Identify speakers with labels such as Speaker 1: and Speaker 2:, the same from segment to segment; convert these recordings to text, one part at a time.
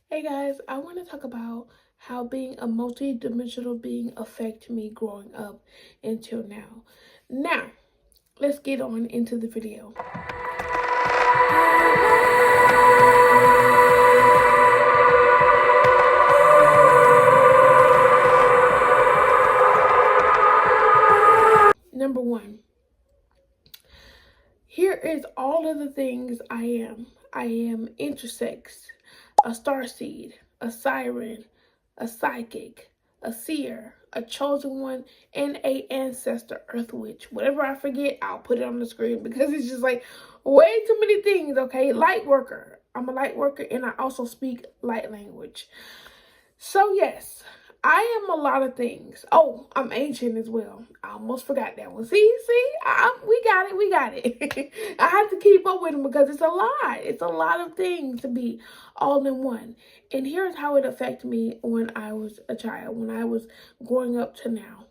Speaker 1: Hey guys, I want to talk about how being a multidimensional being affected me growing up until now. Now, let's get on into the video. Number one, here is all of the things I am. I am intersex, a starseed, a siren, a psychic, a seer, a chosen one, and a ancestor earth witch. Whatever I forget, I'll put it on the screen because it's just like way too many things, okay? Light worker. I'm a light worker and I also speak light language. So yes, I am a lot of things. Oh, I'm ancient as well. I almost forgot that one. See, we got it. I have to keep up with them because it's a lot. It's a lot of things to be all in one. And here's how it affected me when I was a child, when I was growing up to now.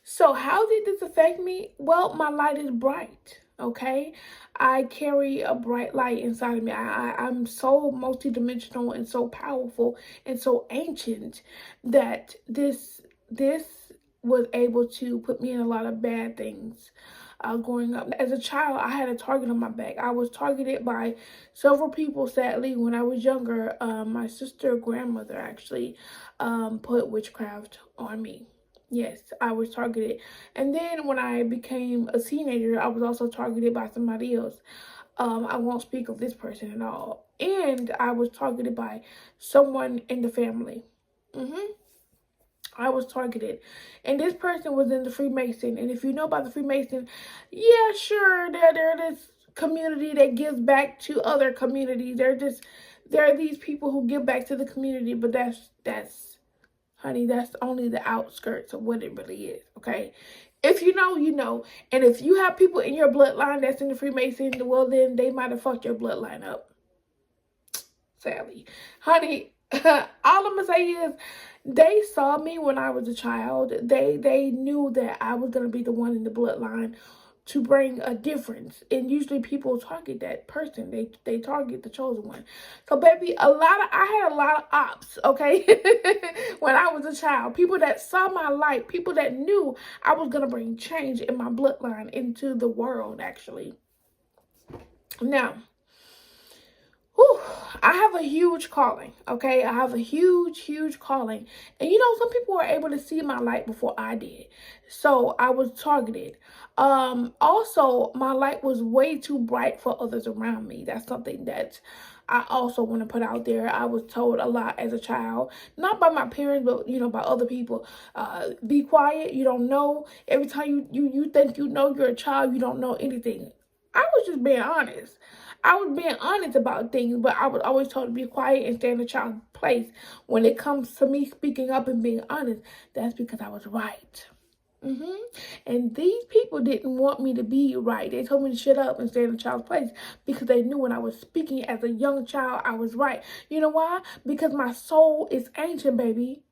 Speaker 1: So how did this affect me? Well, my light is bright. Okay, I carry a bright light inside of me. I'm so multidimensional and so powerful and so ancient that this was able to put me in a lot of bad things. Growing up as a child, I had a target on my back. I was targeted by several people. Sadly, when I was younger, my sister grandmother actually put witchcraft on me. Yes, I was targeted. And then when I became a teenager, I was also targeted by somebody else. I won't speak of this person at all. And I was targeted by someone in the family. I was targeted. And this person was in the Freemason. And if you know about the Freemason, yeah, sure, they're this community that gives back to other communities. There are these people who give back to the community, but that's honey, that's only the outskirts of what it really is, okay? If you know, you know. And if you have people in your bloodline that's in the Freemason, well, then they might have fucked your bloodline up. Sadly. Honey, all I'm going to say is they saw me when I was a child. They knew that I was going to be the one in the bloodline to bring a difference. And usually people target that person. They target the chosen one. So baby, I had a lot of ops, okay? When I was a child. People that saw my light, people that knew I was gonna bring change in my bloodline into the world, actually. Now, whew, I have a huge calling, okay? I have a huge calling. And you know, some people were able to see my light before I did. So I was targeted. Also, my light was way too bright for others around me. That's something that I also want to put out there. I was told a lot as a child, not by my parents, but you know, by other people. Be quiet, you don't know. Every time you think you know you're a child, you don't know anything. I was just being honest. I was being honest about things, but I was always told to be quiet and stay in a child's place. When it comes to me speaking up and being honest, that's because I was right. And these people didn't want me to be right. They told me to shut up and stay in a child's place because they knew when I was speaking as a young child, I was right. You know why? Because my soul is ancient, baby.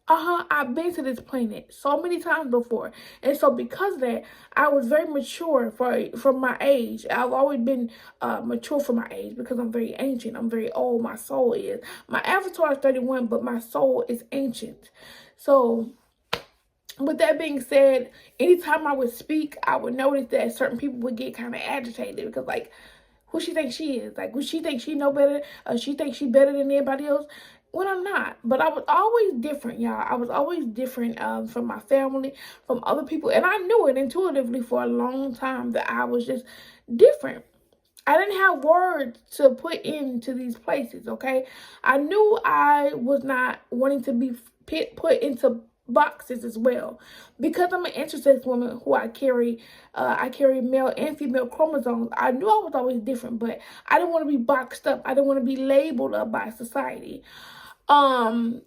Speaker 1: I've been to this planet so many times before. And so because of that, I was very mature for my age. I've always been mature for my age because I'm very ancient. I'm very old. My soul is. My avatar is 31, but my soul is ancient. So with that being said, anytime I would speak, I would notice that certain people would get kind of agitated because like, who she thinks she is? Like, who she thinks she know better? She thinks she better than everybody else? When I'm not. But I was always different, y'all. I was always different from my family, from other people. And I knew it intuitively for a long time that I was just different. I didn't have words to put into these places, okay? I knew I was not wanting to be put into boxes as well, because I'm an intersex woman who I carry male and female chromosomes. I knew I was always different, but I didn't want to be boxed up. I didn't want to be labeled up by society. And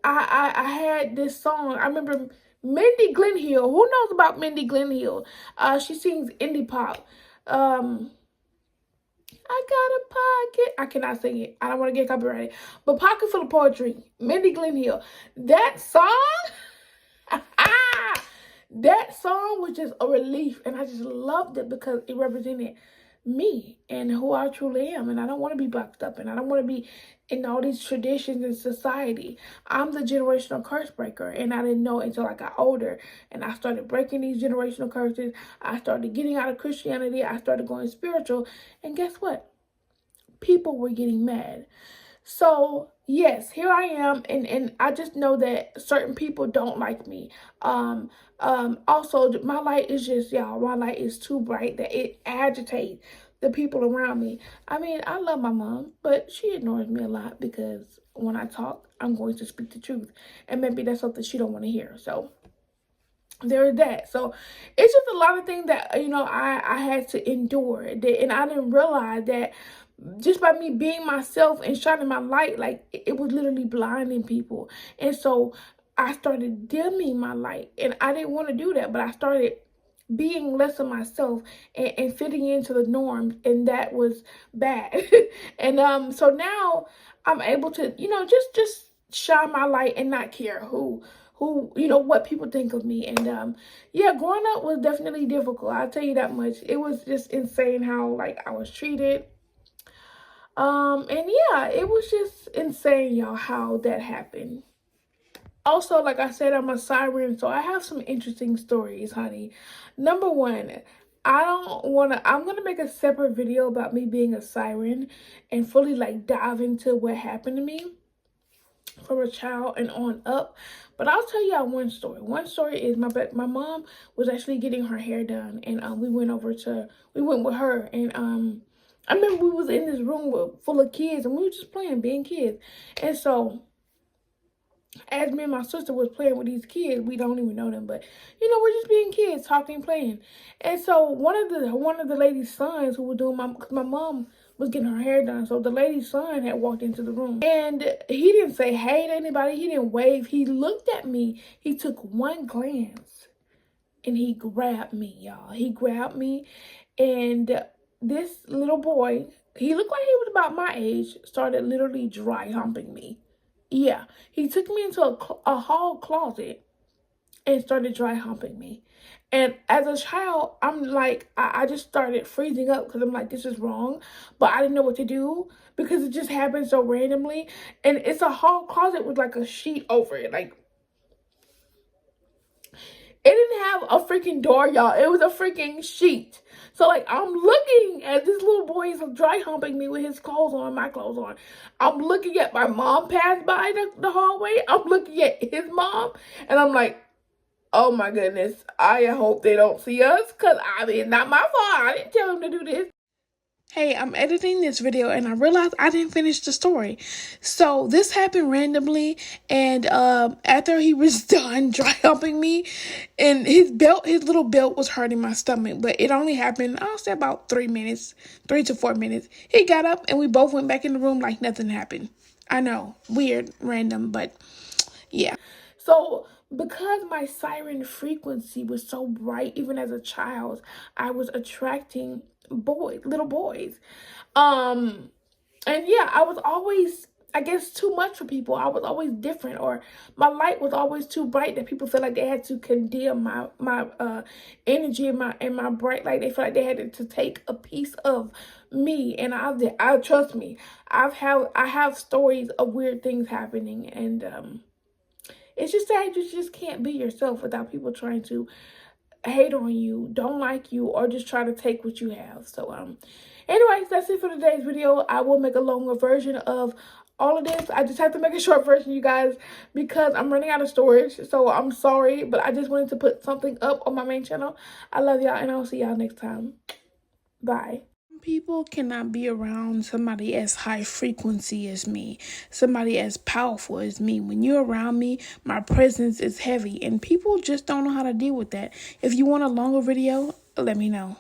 Speaker 1: I had this song. I remember Mindy Glenhill. Who knows about Mindy Glenhill? She sings indie pop. I got a pocket. I cannot sing it. I don't want to get copyrighted. But Pocket Full of Poetry, Mindy Glenhill. That song, that song was just a relief. And I just loved it because it represented me and who I truly am. And I don't want to be boxed up, and I don't want to be in all these traditions in society. I'm the generational curse breaker, and I didn't know until I got older and I started breaking these generational curses. I started getting out of Christianity. I started going spiritual. And guess what? People were getting mad. So yes, here I am, and I just know that certain people don't like me. Also, my light is just, y'all, my light is too bright that it agitates the people around me. I mean, I love my mom, but she ignores me a lot because when I talk, I'm going to speak the truth, and maybe that's something she don't want to hear. So there is that. So it's just a lot of things that, I had to endure, and I didn't realize that just by me being myself and shining my light, like, it was literally blinding people. And so I started dimming my light, and I didn't want to do that, but I started being less of myself and fitting into the norms, and that was bad. And so now I'm able to, just shine my light and not care what people think of me. And yeah, growing up was definitely difficult, I'll tell you that much. It was just insane how, like, I was treated. And yeah, it was just insane, y'all, how that happened. Also, like I said, I'm a siren, so I have some interesting stories, honey. Number one, I'm gonna make a separate video about me being a siren and fully, like, dive into what happened to me from a child and on up. But I'll tell y'all one story. One story is my mom was actually getting her hair done, and we went with her, and I remember we was in this room full of kids, and we were just playing, being kids. And so as me and my sister was playing with these kids, we don't even know them, but we're just being kids, talking, playing. And so one of the lady's sons who was doing my mom was getting her hair done. So the lady's son had walked into the room, and he didn't say hey to anybody. He didn't wave. He looked at me. He took one glance, and he grabbed me, y'all. He grabbed me, and this little boy, he looked like he was about my age, started literally dry humping me. Yeah, he took me into a hall closet and started dry humping me. And as a child, I'm like, I just started freezing up because I'm like, this is wrong. But I didn't know what to do because it just happened so randomly. And it's a hall closet with, like, a sheet over it. Like, it didn't have a freaking door, y'all. It was a freaking sheet. So, like, I'm looking at this little boy is dry humping me with his clothes on, my clothes on. I'm looking at my mom pass by the hallway. I'm looking at his mom, and I'm like, oh my goodness, I hope they don't see us, because, I mean, not my fault. I didn't tell him to do this. Hey, I'm editing this video, and I realized I didn't finish the story. So this happened randomly, and after he was done dry humping me, and his little belt was hurting my stomach, but it only happened, I'll say, about 3 to 4 minutes. He got up, and we both went back in the room like nothing happened. I know, weird, random, but yeah. So because my siren frequency was so bright, even as a child, I was attracting little boys. And yeah, I was always, I guess, too much for people. I was always different, or my light was always too bright that people felt like they had to condemn my energy and my bright light. They felt like they had to take a piece of me, and I trust me. I have stories of weird things happening, and it's just sad you just can't be yourself without people trying to hate on you, don't like you, or just try to take what you have. So anyways, that's it for today's video. I will make a longer version of all of this. I just have to make a short version, you guys, because I'm running out of storage. So I'm sorry, but I just wanted to put something up on my main channel. I love y'all, and I'll see y'all next time. Bye. People cannot be around somebody as high frequency as me, somebody as powerful as me. When you're around me, my presence is heavy, and people just don't know how to deal with that. If you want a longer video, let me know.